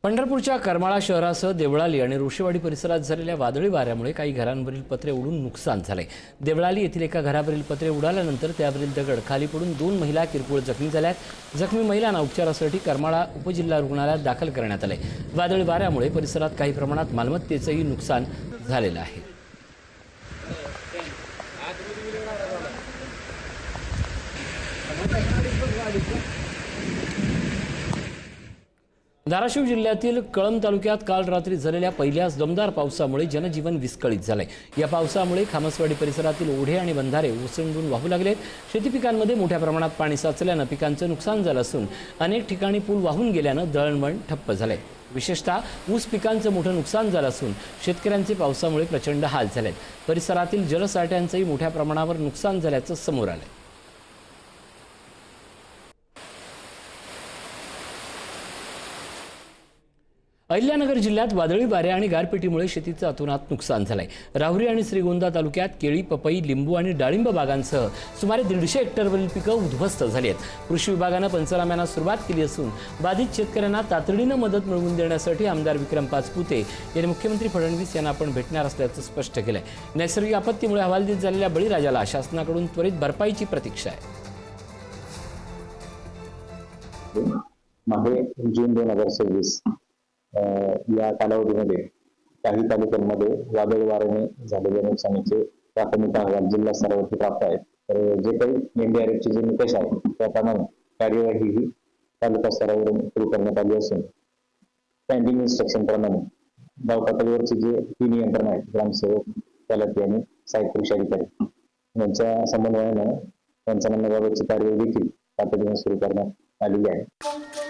पंढरपूरच्या करमाळा शहरासह देवळाली आणि ऋषीवाडी परिसरात झालेल्या वादळी वाऱ्यामुळे काही घरांवरील पत्रे उडून नुकसान झाले। देवळाली येथील एका घरावरील पत्रे उडाल्यानंतर त्यावरील दगड खाली पडून 2 महिला किरकोळ जखमी झाल्यात। जखमी महिलांना उपचारासाठी करमाळा उपजिल्हा रुग्णालयात दाखल करण्यात आले। वादळी वाऱ्यामुळे परिसरात काही प्रमाणात मालमत्तेचेही नुकसान झालेले आहे। धाराशिव जिल्ह्यातील कळंब तालुक्यात काल रात्री झालेल्या पहिल्याच दमदार पावसामुळे जनजीवन विस्कळीत झाले। या पावसामुळे खामसवाडी परिसरातील ओढे आणि बंधारे ओसंडून वाहू लागलेत। शेती पिकांमध्ये मोठ्या प्रमाणात पाणी साचल्याने पिकांचे नुकसान झाले असून अनेक ठिकाणी पूल वाहून गेल्याने दळणवळण ठप्प झाले। विशेषतः ऊस पिकांचे मोठे नुकसान झाले असून शेतकऱ्यांचे पावसामुळे प्रचंड हाल झालेत। परिसरातील जलसाठ्यांचेही मोठ्या प्रमाणावर नुकसान झाल्याचे समोर आले। अहिल्यानगर जिल्ह्यात वादळी वारे आणि गारपिटीमुळे शेतीचे अतोनात नुकसान झाले। राहुरी आणि श्रीगोंदा तालुक्यात केळी, पपई, लिंबू आणि डाळिंब बागांसह सुमारे 150 हेक्टरवरील पिके उद्ध्वस्त झाली आहेत। कृषी विभागाने पंचनाम्याला सुरुवात केली असून बाधित शेतकऱ्यांना तातडीने मदत मिळवून देण्यासाठी आमदार विक्रम पाचपुते यांनी मुख्यमंत्री फडणवीस यांना आपण भेटणार असल्याचे स्पष्ट केले आहे। नैसर्गिक आपत्तीमुळे हवालदिल झालेल्या बळीराजाला शासनाकडून त्वरित भरपाईची प्रतीक्षा आहे। मागे जून 2026 या कालावधीमध्ये काही तालुक्यांमध्ये वादळी वाऱ्याने झालेल्या नुकसानीचे प्राथमिक अहवाल जिल्हा स्तरावरती प्राप्त आहेत। तर जे काही NDRF चे जे निकष आहेत त्याप्रमाणे कार्यवाही ही तालुका स्तरावरून सुरू करण्यात आली असून स्टँडिंग इन्स्ट्रक्शन प्रमाणे गाव पातळीवरचे जे 3 यंत्रणा आहेत ग्रामसेवक, तलाठी आणि सहाय्यक कृषी अधिकारी यांच्या समन्वयाने पंचनाम्याबाबतची कार्यवाही देखील तातडीने सुरू करण्यात आलेली आहे।